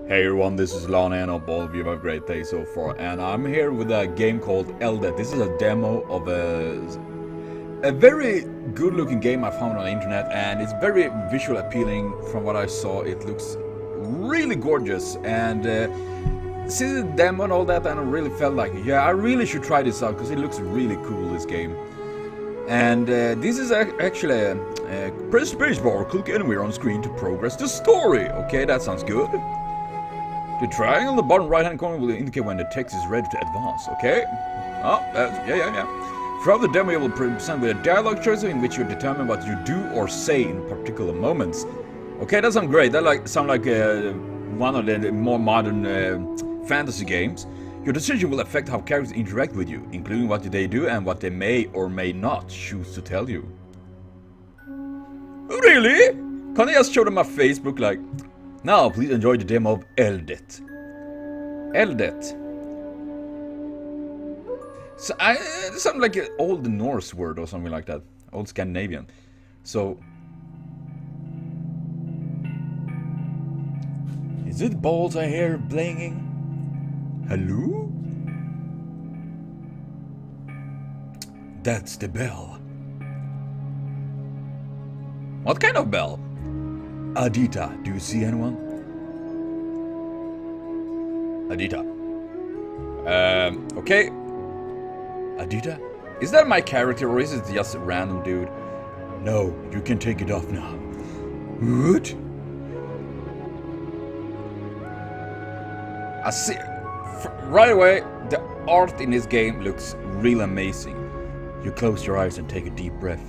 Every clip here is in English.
Hey everyone, this is Lana and hope all of you have a great day so far, and I'm here with a game called Eldet. This is a demo of a very good looking game I found on the internet, and it's very visual appealing. From what I saw, it looks really gorgeous, and since the demo and all that, I really felt like, yeah, I really should try this out because it looks really cool, this game. And this is actually press spacebar or click anywhere on screen to progress the story. Okay, that sounds good. The triangle on the bottom right hand corner will indicate when the text is ready to advance, okay? Oh, yeah. Throughout the demo you will present with a dialogue choice in which you determine what you do or say in particular moments. Okay, that sounds great. That sounds like one of the more modern fantasy games. Your decision will affect how characters interact with you, including what they do and what they may or may not choose to tell you. Really? Can't I just show them my Facebook like... Now, please enjoy the demo of Eldet. Eldet. So, it sounds like an old Norse word or something like that. Old Scandinavian. So... Is it balls I hear blinging? Hello? That's the bell. What kind of bell? Adita, do you see anyone? Adita. Okay. Adita? Is that my character or is it just a random dude? No, you can take it off now. What? I see. Right away, the art in this game looks real amazing. You close your eyes and take a deep breath.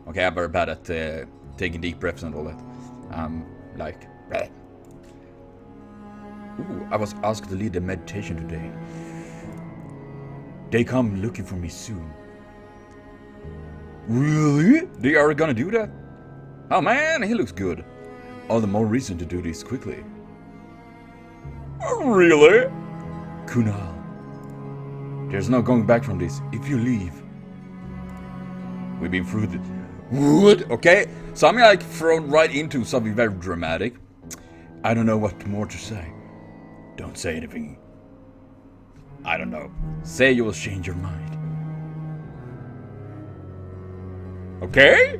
Okay, I'm very bad at taking deep breaths and all that. Like... Bleh. Ooh, I was asked to lead the meditation today. They come looking for me soon. Really? They are gonna do that? Oh man, he looks good. All the more reason to do this quickly. Really? Kunal. There's no going back from this. If you leave... We've been through this. What? Okay, so I'm like thrown right into something very dramatic. I don't know what more to say. Don't say anything. I don't know. Say you will change your mind. Okay?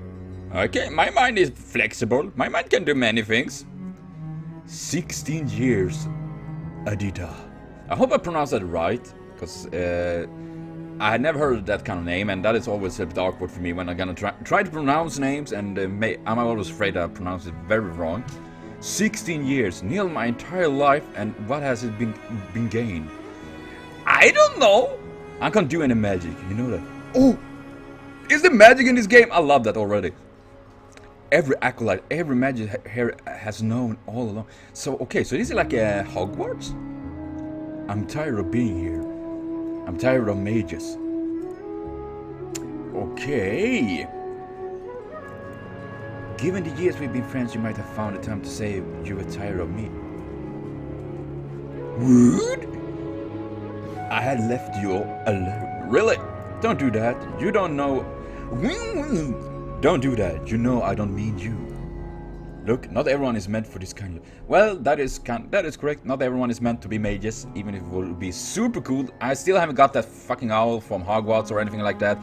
Okay, my mind is flexible. My mind can do many things. 16 years, Adita. I hope I pronounced that right, because I had never heard of that kind of name, and that is always a bit awkward for me when I'm gonna try to pronounce names, and I'm always afraid I pronounce it very wrong. 16 years, nearly my entire life, and what has it been gained? I don't know! I can't do any magic, you know that. Oh! Is there magic in this game? I love that already. Every acolyte, every magic here has known all along. So, okay, so this is like a Hogwarts? I'm tired of being here. I'm tired of mages. Okay. Given the years we've been friends, you might have found the time to say you were tired of me. What? I had left you alone. Really? Don't do that. You don't know. Don't do that. You know I don't mean you. Look, not everyone is meant for this kind of... Well, that is correct. Not everyone is meant to be mages, even if it will be super cool. I still haven't got that fucking owl from Hogwarts or anything like that.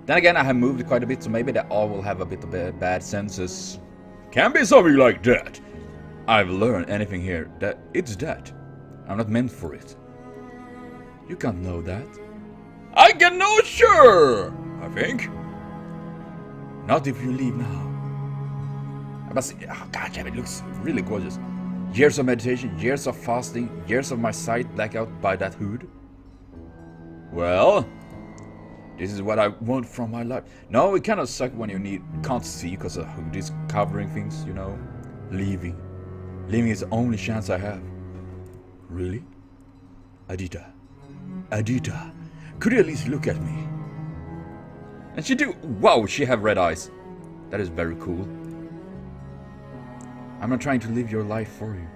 Then again, I have moved quite a bit, so maybe the owl will have a bit of bad senses. Can be something like that. I've learned anything here, that it's that. I'm not meant for it. You can't know that. I can know, sure, I think. Not if you leave now. But oh god damn, it looks really gorgeous. Years of meditation, years of fasting, years of my sight black out by that hood. Well, this is what I want from my life. No, it kind of sucks when you can't see because the hood is covering things, you know. Leaving is the only chance I have. Really? Adita, could you at least look at me? And she do. Wow, she have red eyes. That is very cool. I'm not trying to live your life for you.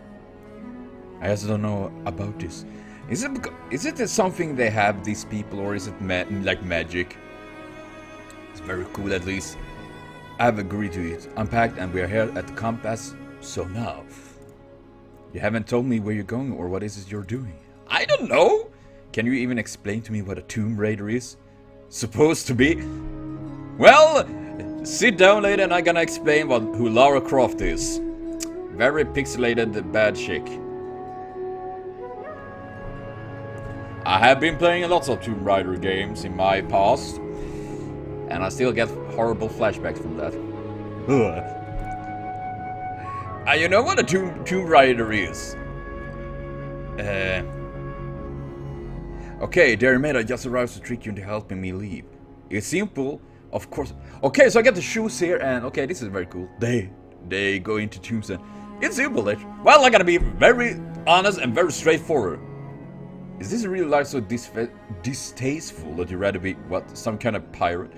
I just don't know about this. Is it something they have, these people, or is it like magic? It's very cool at least. I have agreed to it. I'm packed and we are here at the compass So now, you haven't told me where you're going or what is it you're doing. I don't know! Can you even explain to me what a Tomb Raider is? Supposed to be? Well, sit down later and I'm gonna explain who Lara Croft is. Very pixelated bad chick. I have been playing lots of Tomb Raider games in my past, and I still get horrible flashbacks from that. You know what a Tomb Raider is? Okay, dear mate, I just arrived to trick you into helping me leave. It's simple, of course. Okay, so I get the shoes here, and okay, this is very cool. They go into tombs, and it's simple. Well, I gotta be very honest and very straightforward. Is this real life so distasteful that you'd rather be, what, some kind of pirate?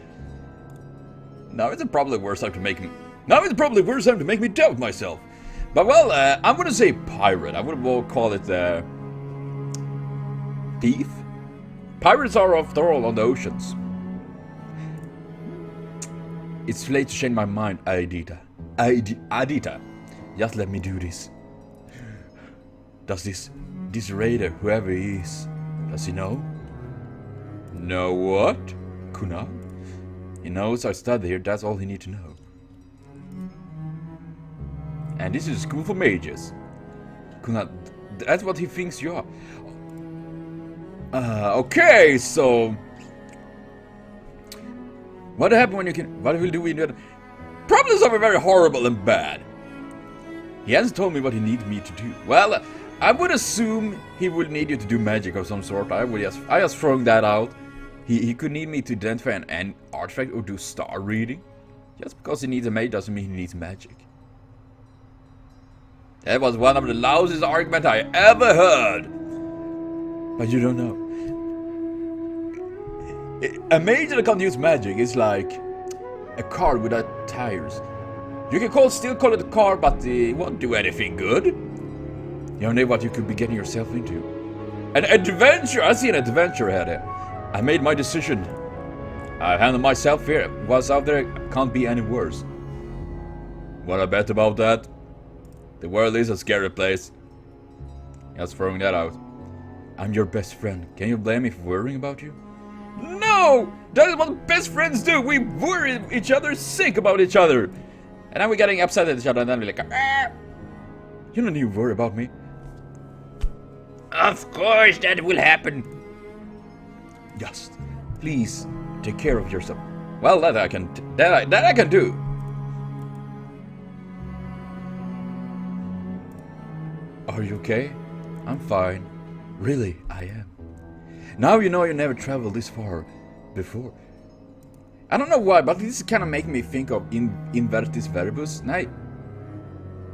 Now it's probably worse time to make me... Now it's probably worse time to make me doubt myself. But well, I'm gonna say pirate. I would more call it, thief? Pirates are after all on the oceans. It's too late to change my mind, Adita. Adita, just let me do this. Does this raider, whoever he is, does he know? Know what? Kunal? He knows I studied here, that's all he needs to know. And this is a school for mages. Kunal, that's what he thinks you are. Okay, so... What happened when you can... What will you do when you... Probably something very horrible and bad. He hasn't told me what he needs me to do. Well, I would assume he would need you to do magic of some sort. I just throwing that out. He could need me to identify an artifact or do star reading. Just because he needs a mage doesn't mean he needs magic. That was one of the loudest arguments I ever heard. But you don't know. A mage that can't use magic is like a car without tires. You can still call it a car, but it won't do anything good. You don't know what you could be getting yourself into. An adventure! I see an adventure ahead. I made my decision. I handled myself here. What's out there can't be any worse. What I bet about that? The world is a scary place. Just throwing that out. I'm your best friend. Can you blame me for worrying about you? No! That is what best friends do! We worry each other sick about each other! And then we're getting upset at each other and then we're like, ah! You don't need to worry about me. Of course that will happen. Just, please, take care of yourself. Well, that I can do. Are you okay? I'm fine. Really, I am. Now you know you never traveled this far before. I don't know why, but this is kind of making me think of Invertis Verbus.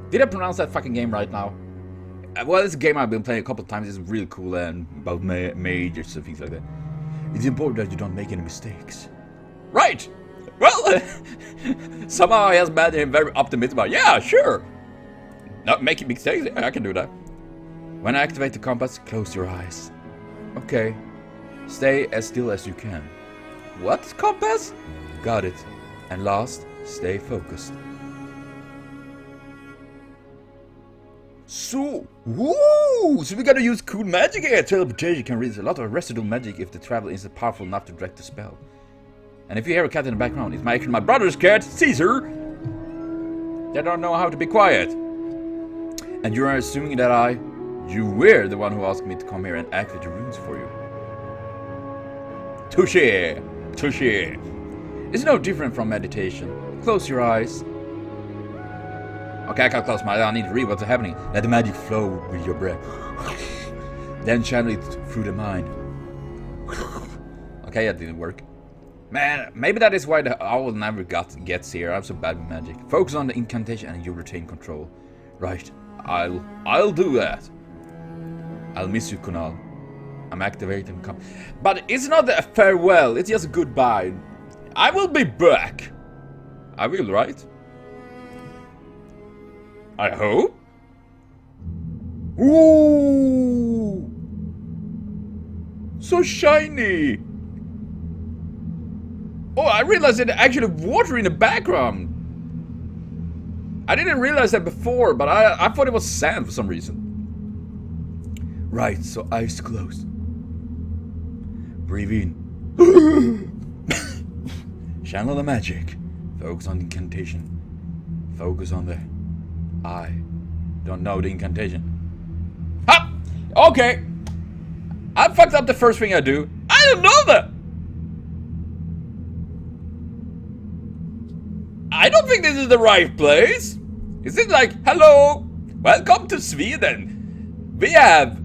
Did I pronounce that fucking game right now? Well, it's a game I've been playing a couple of times. It's really cool and about mages and things like that. It's important that you don't make any mistakes. Right! Well, somehow I has made him very optimistic about, yeah, sure! Not making mistakes, yeah, I can do that. When I activate the compass, close your eyes. Okay. Stay as still as you can. What compass? Got it. And last, stay focused. So, woo! So we gotta use cool magic here. Teleportation can release a lot of residual magic if the travel isn't powerful enough to direct the spell. And if you hear a cat in the background, it's actually my brother's cat, Caesar. They don't know how to be quiet. And you are assuming that you were the one who asked me to come here and activate the runes for you. Touché! Touché! It's no different from meditation. Close your eyes. Okay, I can't close my eyes. I need to read what's happening. Let the magic flow with your breath. Then channel it through the mind. Okay, that didn't work. Man, maybe that is why the owl never gets here. I'm so bad with magic. Focus on the incantation and you retain control. Right, I'll do that. I'll miss you, Kunal. I'm activating but it's not a farewell, it's just a goodbye. I will be back. I will, right? I hope. Ooh! So shiny! Oh, I realized there's actually water in the background. I didn't realize that before, but I thought it was sand for some reason. Right, so eyes closed. Breathe in. Channel the magic. Focus on the incantation. Focus on the... I don't know the incantation. Ha! Okay. I fucked up the first thing I do. I didn't know that. I don't think this is the right place. Is it like, hello, welcome to Sweden. We have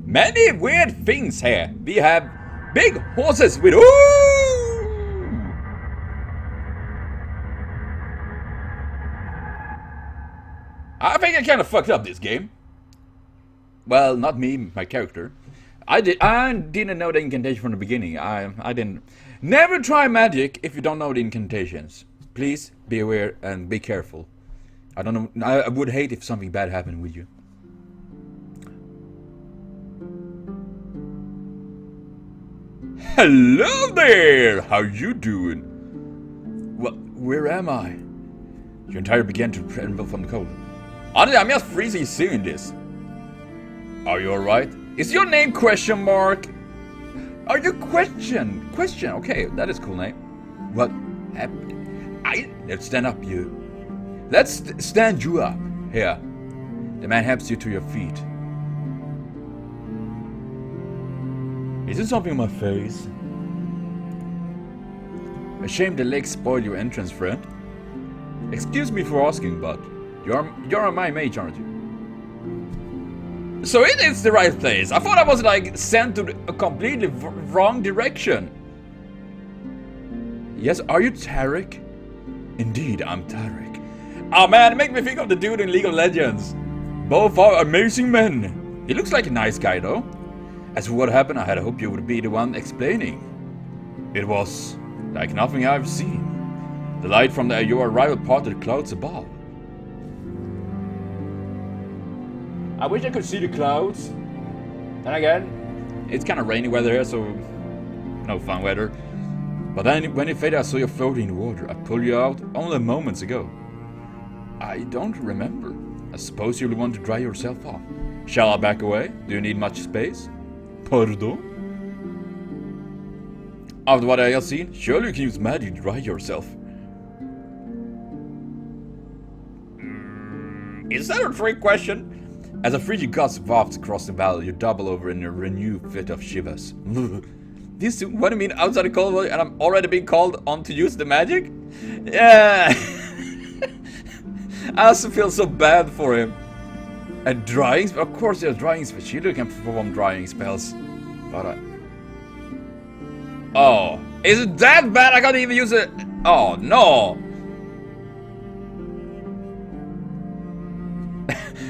many weird things here. We have big horses with I think I kind of fucked up this game. Well, not me, my character. I didn't know the incantation from the beginning. I didn't. Never try magic if you don't know the incantations. Please be aware and be careful. I don't know. I would hate if something bad happened with you. Hello there! How you doing? Well, where am I? Your entire began to tremble from the cold. Honestly, I'm just freezing seeing this. Are you alright? Is your name question mark? Are you question? Question, okay, that is a cool name. What happened? Let's stand up, you. Let's stand you up. Here. The man helps you to your feet. Is there something on my face? A shame the legs spoiled your entrance, friend. Excuse me for asking, but you're my mage, aren't you? So it is the right place. I thought I was like sent to a completely wrong direction. Yes, are you Tarek? Indeed, I'm Tarek. Oh man, it makes me think of the dude in League of Legends. Both are amazing men. He looks like a nice guy though. As for what happened, I had hoped you would be the one explaining. It was like nothing I've seen. The light from your arrival parted the clouds above. I wish I could see the clouds. Then again, it's kind of rainy weather here, so no fun weather. But then when it faded, I saw you floating in the water. I pulled you out only moments ago. I don't remember. I suppose you'll want to dry yourself off. Shall I back away? Do you need much space? Pardon? After what I have seen, surely you can use magic to dry yourself. Is that a trick question? As a frigid gust wafts across the valley, you double over in a renewed fit of shivers. This, what do you mean outside the cold weather and I'm already being called on to use the magic? Yeah. I also feel so bad for him. And drying, of course there's drying spells. She can perform drying spells. But oh, is it that bad? I can't even use it. Oh no.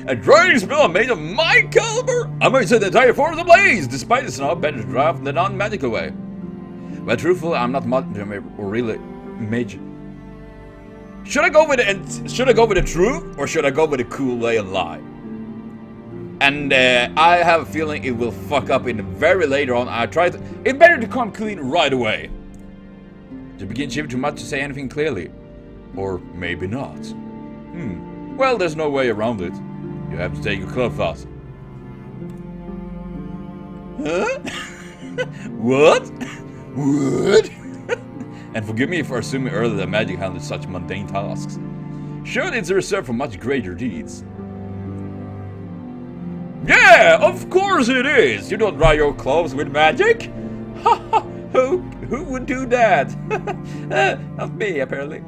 A drying spell made of my caliber? I might set the entire forest ablaze, despite the snow better to draft the non-magical way. But truthfully, I'm not much or really mage. Should I go with the truth, or should I go with the cool way and lie? And I have a feeling it will fuck up in very later on. It's better to come clean right away. To begin shivering too much to say anything clearly, or maybe not. Well, there's no way around it. You have to take your clothes off. Huh? What? What? And forgive me for assuming earlier that magic handled such mundane tasks. Surely it's reserved for much greater deeds. Yeah, of course it is! You don't dry your clothes with magic? Ha ha! Who would do that? Not me, apparently.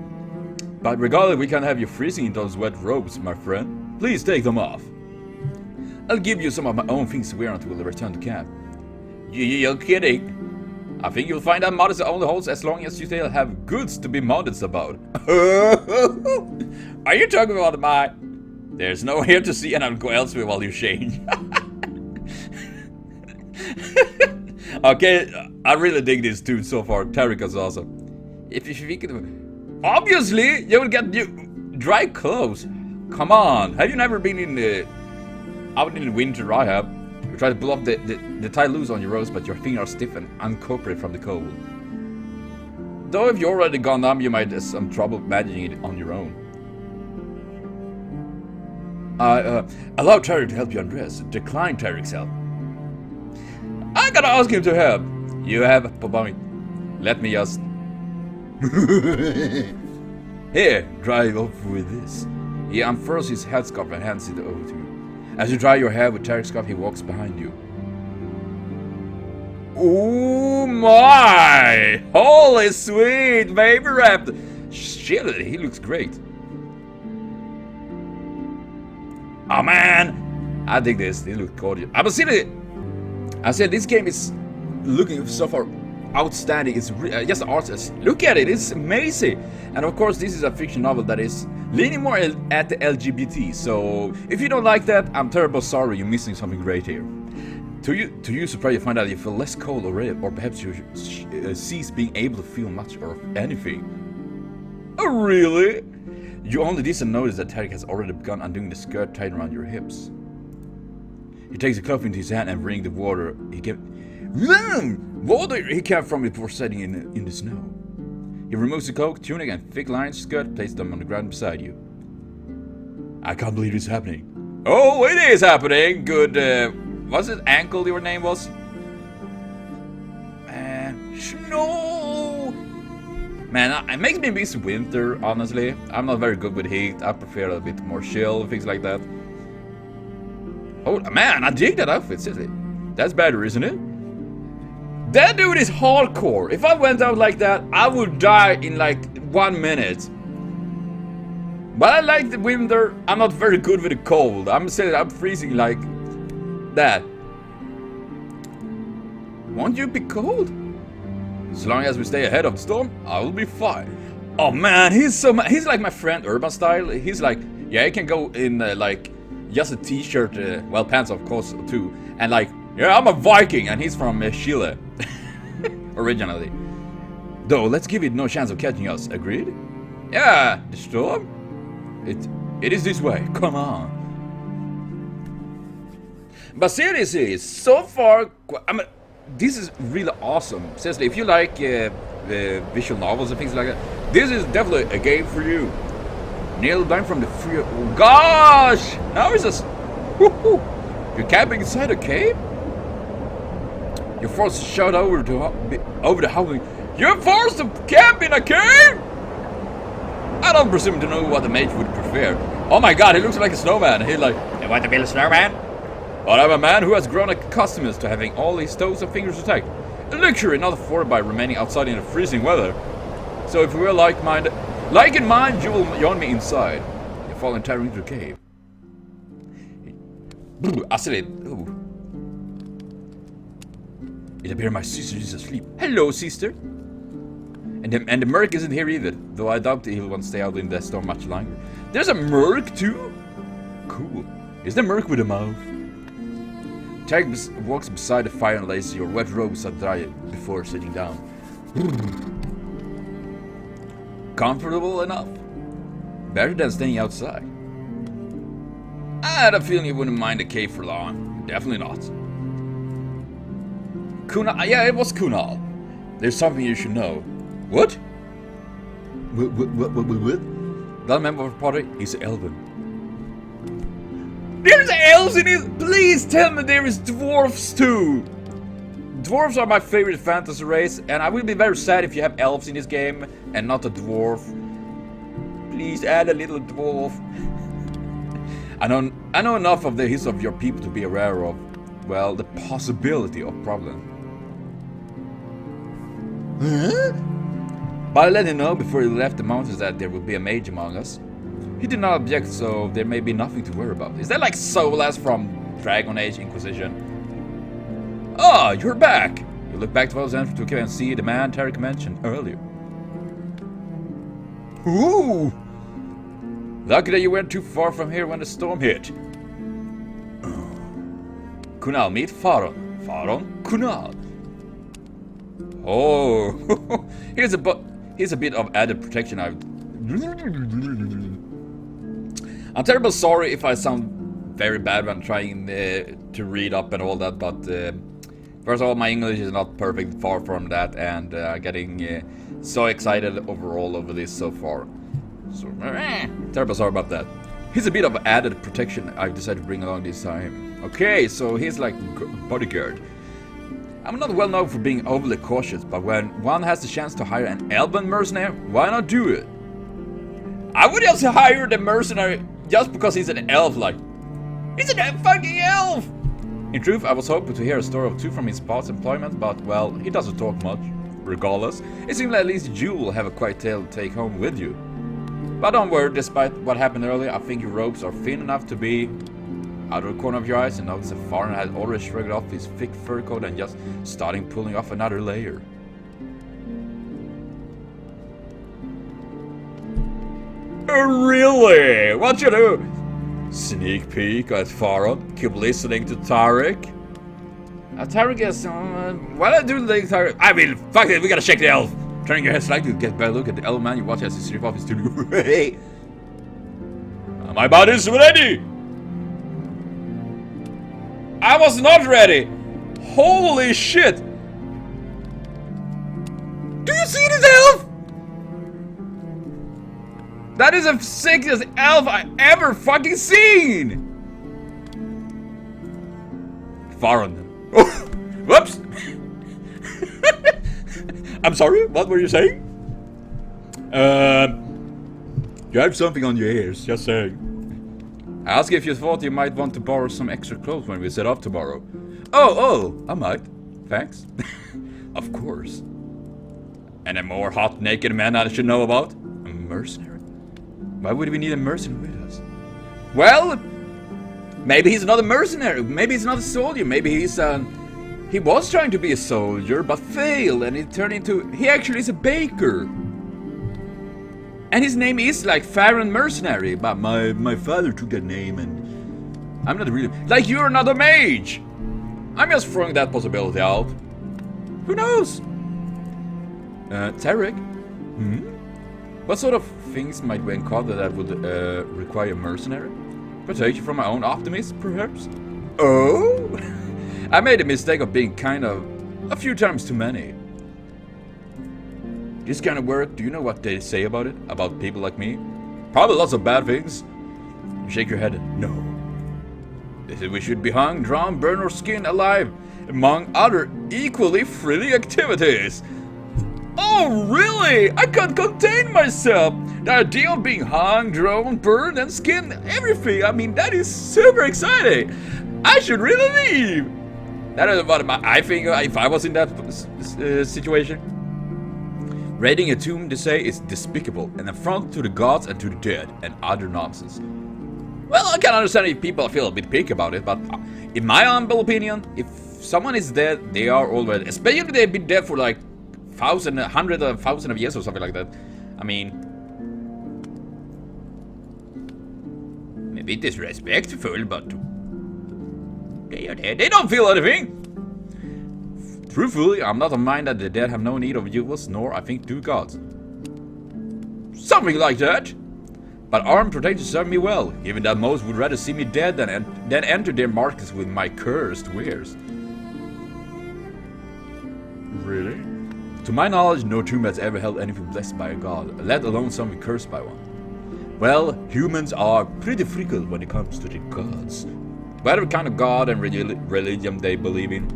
But regardless, we can't have you freezing in those wet robes, my friend. Please take them off. I'll give you some of my own things to wear until we return to camp. You're kidding. I think you'll find that modest only holds as long as you still have goods to be modest about. Are you talking about my... There's no one here to see and I'll go elsewhere while you change. Okay, I really dig this dude so far. Tarek is awesome. If you think of it, obviously you will get new dry clothes. Come on, have you never been in the out in the winter? I have. You try to pull off the tie loose on your rose, but your fingers are stiff and uncooperative from the cold. Though if you're already gone numb, you might have some trouble managing it on your own. Allow Tarek to help you undress. Decline Tarek's help. I gotta ask him to help. You have a point. Let me just... Here, dry off with this. He unfurls his headscarf and hands it over to you. As you dry your hair with Tarek's scarf, he walks behind you. Oh my! Holy sweet, baby wrapped! Shit, he looks great. Oh man! I dig this, they look gorgeous. I said this game is looking so far outstanding. It's just artist. Look at it, it's amazing. And of course, this is a fiction novel that is leaning more at the LGBT. So if you don't like that, I'm terribly sorry. You're missing something great here. To you, surprise, you find out you feel less cold already, or perhaps you cease being able to feel much or anything. Oh, really? You only decently notice that Tarek has already begun undoing the skirt tied around your hips. He takes the cloth into his hand and bringing the water he kept from it before setting in the snow. He removes the cloak, tunic, and thick lined skirt, placed them on the ground beside you. I can't believe it's happening. Oh, it is happening! Good, was it Ankle your name was? Snow! Man, it makes me miss winter, honestly. I'm not very good with heat. I prefer a bit more chill, things like that. Oh, man, I dig that outfit, seriously. That's better, isn't it? That dude is hardcore. If I went out like that, I would die in like 1 minute. But I like the winter. I'm not very good with the cold. I'm freezing like that. Won't you be cold? As long as we stay ahead of the storm, I will be fine. Oh man, he's like my friend Urban Style. He's like, yeah, he can go in like just a t-shirt, well, pants of course too, and like, yeah, I'm a Viking, and he's from Chile, originally. Though, let's give it no chance of catching us. Agreed? Yeah, the storm. It is this way. Come on. But seriously, so far, I mean, this is really awesome. Seriously, if you like visual novels and things like that, this is definitely a game for you. Nailed down from the free. Oh gosh! Now it's just. You're camping inside a cave? You're forced to shout over the howling. You're forced to camp in a cave? I don't presume to know what the mage would prefer. Oh my god, he looks like a snowman. He's like, you want to build a snowman? But I'm a man who has grown accustomed to having all his toes and fingers attacked. A luxury not afforded by remaining outside in the freezing weather. So if we are like in mind, you will join me inside. You fall entirely into the cave. I said it. Ooh. It appears my sister is asleep. Hello, sister. And the Merc isn't here either, though I doubt he will stay out in the storm much longer. There's a Merc too? Cool. Is the Merc with a mouth? Tarek walks beside the fire and lays your wet robes are dry before sitting down. Comfortable enough? Better than staying outside. I had a feeling you wouldn't mind the cave for long. Definitely not. Kunal, yeah, it was Kunal. There's something you should know. What? What? That member of Potter is Elven. There's elves in it! Please tell me there is dwarves too! Dwarves are my favorite fantasy race, and I will be very sad if you have elves in this game and not a dwarf. Please add a little dwarf. I know enough of the history of your people to be aware of, well, the possibility of problem. Huh? But I let him know before he left the mountains that there will be a mage among us. He did not object, so there may be nothing to worry about. Is that like Solas from Dragon Age Inquisition? Ah, you're back! You look back to those entrance to and see the man Tarek mentioned earlier. Ooh! Lucky that you weren't too far from here when the storm hit. Kunal, meet Faron. Faron? Kunal. Oh, here's a bit of added protection. I'm terribly sorry if I sound very bad when trying to read up and all that, but first of all, my English is not perfect, far from that, and getting so excited overall over this so far. So, terribly sorry about that. He's a bit of added protection I decided to bring along this time. Okay, so he's like bodyguard. I'm not well known for being overly cautious, but when one has the chance to hire an elven mercenary, why not do it? I would just hire the mercenary just because he's an elf, like, he's a fucking elf! In truth, I was hoping to hear a story or two from his past employment, but, well, he doesn't talk much. Regardless, it seems like at least you will have a quiet tale to take home with you. But don't worry, despite what happened earlier, I think your robes are thin enough to be out of the corner of your eyes and notice that Farron had already shrugged off his thick fur coat and just starting pulling off another layer. Really? What you do? Sneak peek at Farron, keep listening to Tarek. Tarek is, what I do like Tarek? I mean, fuck it, we gotta check the elf. Turning your head slightly to get a better look at the elf man, you watch as he strips off his studio. Hey! My body's ready! I was not ready! Holy shit! Do you see this elf? That is the sexiest elf I ever fucking seen! Farron. Oh, whoops! I'm sorry, what were you saying? You have something on your ears, just saying. I asked if you thought you might want to borrow some extra clothes when we set off tomorrow. Oh, I might. Thanks. Of course. And a more hot naked man I should know about? A mercenary? Why would we need a mercenary with us? Well, maybe he's not a mercenary. Maybe he's not a soldier. Maybe he's he was trying to be a soldier, but failed, and he actually is a baker. And his name is like Farron Mercenary, but my father took that name, and I'm not really... Like, you're not a mage! I'm just throwing that possibility out. Who knows? Tarek? What sort of things might we encounter that would require a mercenary? Protection from my own optimism, perhaps? Oh? I made the mistake of being kind of a few times too many. This kind of work, do you know what they say about it? About people like me? Probably lots of bad things. You shake your head, no. They said we should be hung, drawn, burned, or skinned alive, among other equally thrilling activities. Oh, really? I can't contain myself. The idea of being hung, drawn, burned, and skinned, everything. I mean, that is super exciting. I should really leave. That is what I think if I was in that situation. Raiding a tomb, they say, is despicable, an affront to the gods and to the dead, and other nonsense. Well, I can understand if people feel a bit picky about it, but in my humble opinion, if someone is dead, they are already, especially if they've been dead for like hundreds of years or something like that. I mean, maybe disrespectful, but they are dead. They don't feel anything. Truthfully, I'm not of mind that the dead have no need of jewels, nor, I think, do gods. Something like that. But armed protection served me well, given that most would rather see me dead than enter their markets with my cursed wares. Really? To my knowledge, no tomb has ever held anything blessed by a god, let alone something cursed by one. Well, humans are pretty fickle when it comes to the gods. Whatever kind of god and religion they believe in.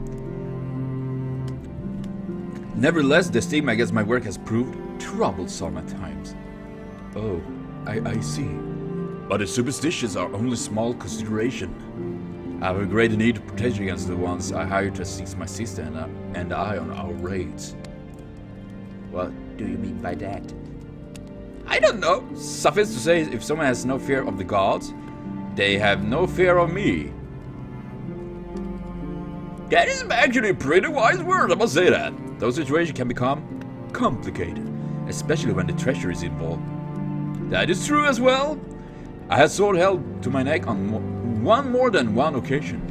Nevertheless, the stigma against my work has proved troublesome at times. Oh, I see. But the superstitions are only small consideration. I have a great need to protect against the ones I hired to assist my sister and I on our raids. What do you mean by that? I don't know. Suffice to say, if someone has no fear of the gods, they have no fear of me. That is actually a pretty wise word, I must say that. Those situations can become complicated, especially when the treasure is involved. That is true as well. I had sword held to my neck on more than one occasion.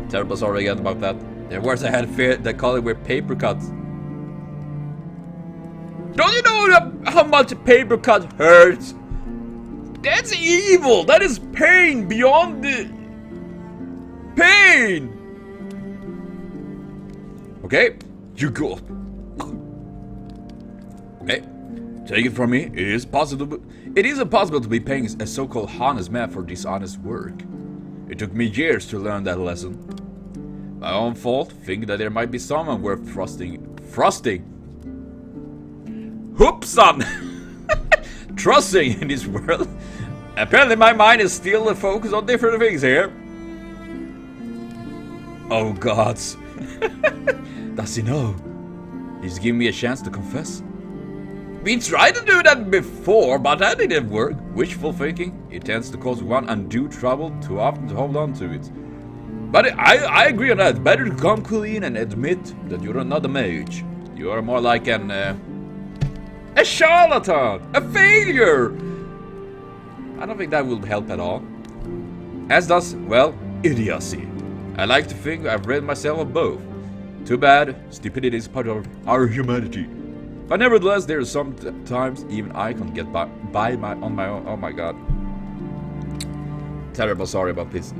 Terrible sorry again about that. There was I had fear that colleagues were paper cuts. Don't you know how much a paper cut hurts? That's evil. That is pain beyond the pain. Okay, you go. Okay, Take it from me, it is impossible to be paying a so-called honest man for dishonest work. It took me years to learn that lesson. My own fault, thinking that there might be someone worth trusting. Hoopson! Trusting in this world. Apparently my mind is still focused on different things here. Oh gods. Does he know? He's giving me a chance to confess. We tried to do that before, but that didn't work. Wishful thinking, it tends to cause one undue trouble too often to hold on to it. But I agree on that. Better to come clean and admit that you're not a mage. You are more like a charlatan, a failure. I don't think that will help at all. As does, well, idiocy. I like to think I've rid myself of both. Too bad, stupidity is part of our humanity. But nevertheless, there are sometimes even I can get by on my own. Oh my god. Terrible sorry about this.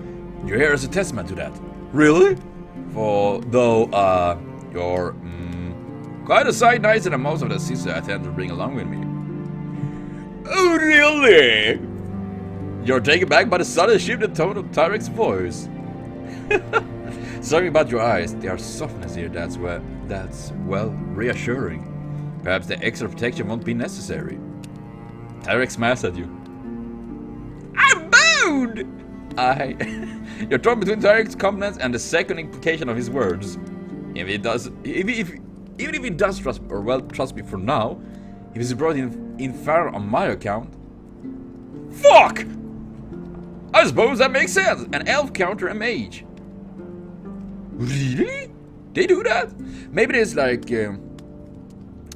Your hair is a testament to that. Really? You're quite a sight nicer than most of the sisters I tend to bring along with me. Oh really? You're taken back by the sudden shift in tone of Tyrex's voice. Something about your eyes, they are softness here, that's well reassuring. Perhaps the extra protection won't be necessary. Tyrex smiles at you. I'm bound! You're torn between Tyrex's confidence and the second implication of his words. Even if he does trust me, or well, trust me for now, if he's brought in far on my account. Fuck! I suppose that makes sense. An elf counter a mage. Really? They do that? Maybe there's like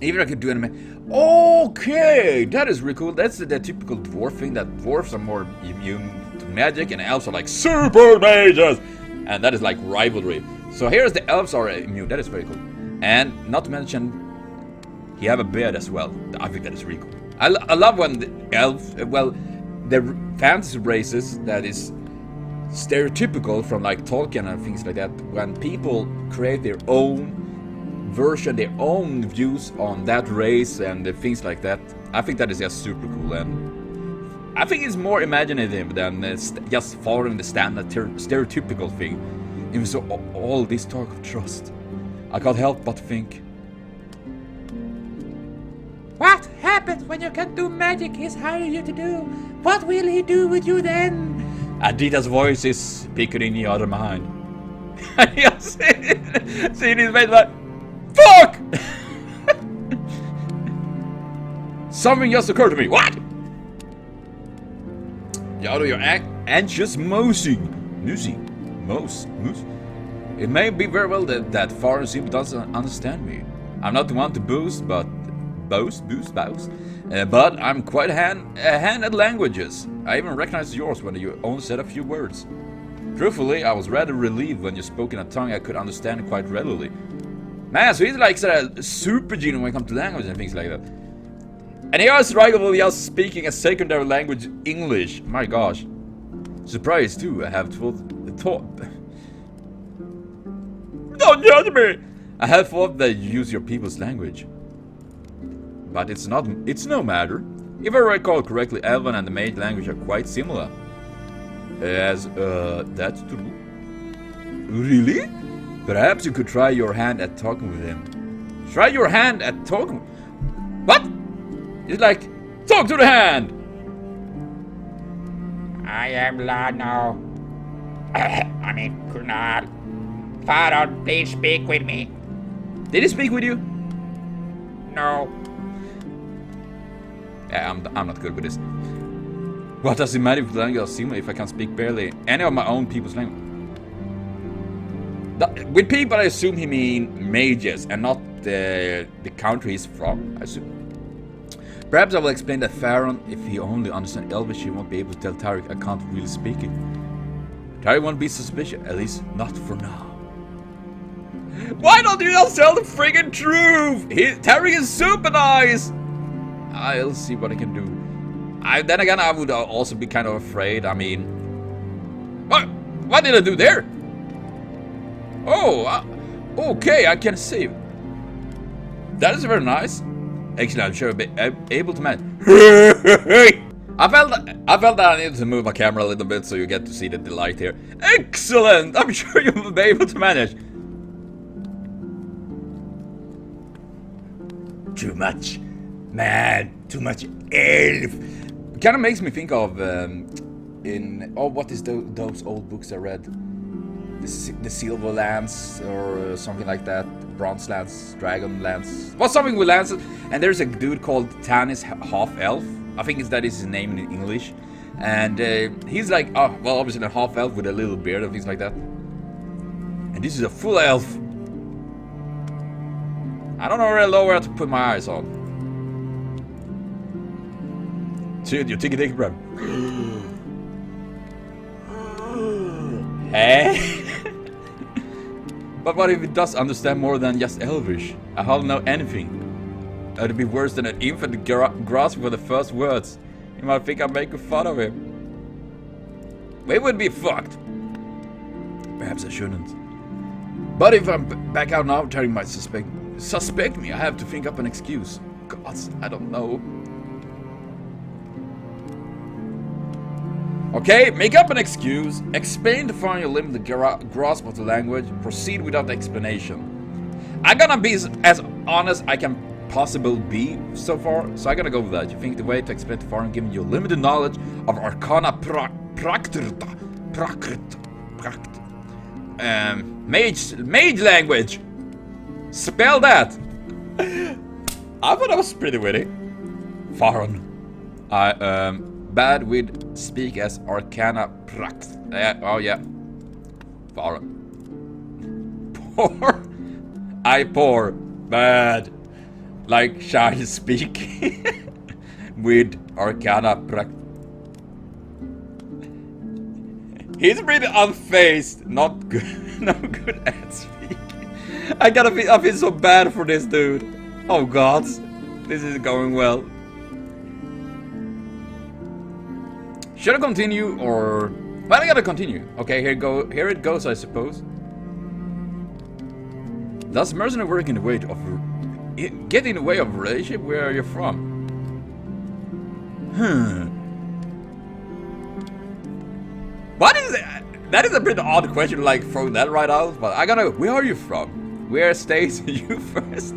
even I could do an okay, that is really cool. That's the typical dwarf thing, that dwarfs are more immune to magic and elves are like super mages, and that is like rivalry. So here's the elves are immune. That is very cool. And not to mention he have a beard as well. I think that is really cool. I love when the elves, well, the fantasy races that is stereotypical from like Tolkien and things like that, when people create their own version, their own views on that race and things like that, I think that is just super cool, and I think it's more imaginative than just following the standard stereotypical thing. Even so, all this talk of trust, I can't help but think, what happens when you can't do magic he's hiring you to do? What will he do with you then? Adita's voice is speaking in the other mind. I see his face like, fuck! Something just occurred to me. What? You're anxious moosing. It may be very well that foreign sim doesn't understand me. I'm not the one to boast, but I'm quite a hand at languages. I even recognize yours when you only said a few words. Truthfully, I was rather relieved when you spoke in a tongue I could understand quite readily. Man, so he's like super genius when it comes to language and things like that. And he was regularly just speaking a secondary language, English. My gosh. Surprised too, I have thought. Don't judge me! I have thought that you use your people's language. But it's no matter. If I recall correctly, Elven and the Mage language are quite similar. That's true. Really? Perhaps you could try your hand at talking with him. Try your hand at talking? What? It's like, talk to the hand! I am Lano. Kunal. Father, please speak with me. Did he speak with you? No. Yeah, I'm not good with this. What does it matter if the language is similar if I can speak barely any of my own people's language? With people, I assume he means mages and not the country he's from, I assume. Perhaps I will explain that Farron, if he only understands Elvish, he won't be able to tell Tarek I can't really speak it. Tarek won't be suspicious, at least not for now. Why don't you just tell the friggin' truth? Tarek is super nice! I'll see what I can do. Then again, I would also be kind of afraid. I mean, what did I do there? Oh, okay, I can see. That is very nice. Excellent, I'm sure I'll be able to manage. I felt that I needed to move my camera a little bit so you get to see the delight here. Excellent! I'm sure you'll be able to manage. Too much, man. Too much elf. Kind of makes me think of what is those old books I read? The Silver Lance or something like that. Bronze Lance, Dragon Lance. Well, something with lances. And there's a dude called Tanis Half Elf. I think that is his name in English. And he's like, oh, well, obviously a half elf with a little beard and things like that. And this is a full elf. I don't know where to put my eyes on. Dude, you take a deep breath. Hey? But what if it does understand more than just Elvish? I hardly know anything. That'd be worse than an infant grasping for the first words. He might think I'm making fun of him. We would be fucked. Perhaps I shouldn't. But if I'm back out now, Terry might suspect me. I have to think up an excuse. Gods, I don't know. Okay, make up an excuse. Explain to find your limited grasp of the language. Proceed without explanation. I'm gonna be as honest I can possibly be so far, so I'm gonna go with that. You think the way to explain to foreign, given your limited knowledge of Arcana mage language. Spell that. I thought that was pretty witty. Foreign. Bad with speak as Arcana pract. Oh yeah. Foreign. Poor. I poor. Bad. Like shy speak with Arcana pract. He's pretty unfazed. Not good. Not good at speaking. I feel so bad for this dude. Oh god. This is going well. Should I continue or... Well, I gotta continue. Okay, here it goes, I suppose. Does mercenary work in the way of... Get in the way of relationship? Where are you from? What is that? That is a bit odd question, like throwing that right out, but I gotta... Where are you from? Where stays you first?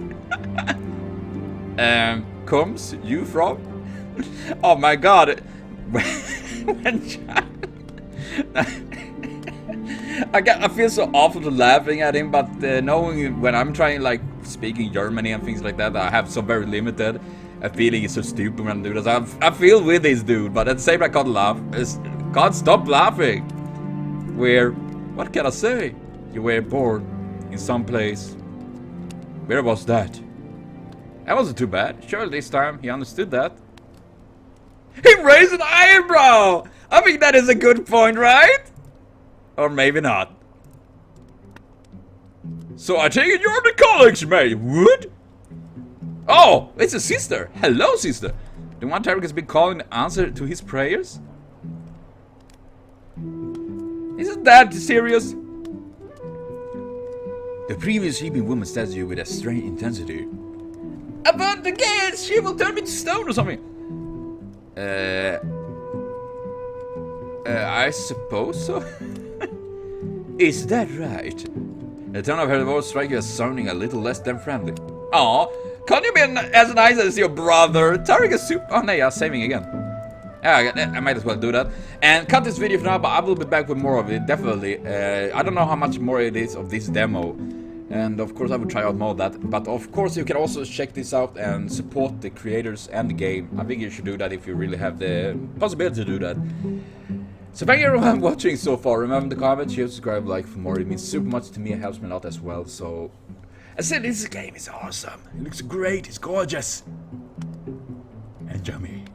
Comes you from? Oh my god. I feel so awful to laughing at him, but knowing when I'm trying like speaking Germany and things like that, I have so very limited. A feeling is so stupid when I do this. I feel with this dude, but at the same time I can't laugh. Can't stop laughing. What can I say? You were born in some place. Where was that? That wasn't too bad. Sure, this time he understood that. He raised an eyebrow! I think that is a good point, right? Or maybe not. So I take it you're the college mate, Wood? Oh, it's a sister. Hello, sister. The one Tarek has been calling the answer to his prayers? Isn't that serious? The previous sleeping woman stares at you with a strange intensity. About the gates, she will turn me to stone or something. I suppose so. Is that right? The tone of her voice strikes you as sounding a little less than friendly. Aw, can't you be as nice as your brother? Tarek is super... Oh, no, yeah, saving again. Yeah, I might as well do that. And cut this video for now, but I will be back with more of it, definitely. I don't know how much more it is of this demo. And of course I will try out more of that. But of course you can also check this out and support the creators and the game. I think you should do that if you really have the possibility to do that. So thank you everyone for watching so far. Remember to comment, share, subscribe, like for more. It means super much to me, it helps me a lot as well. So as I said, this game is awesome. It looks great, it's gorgeous. And yummy.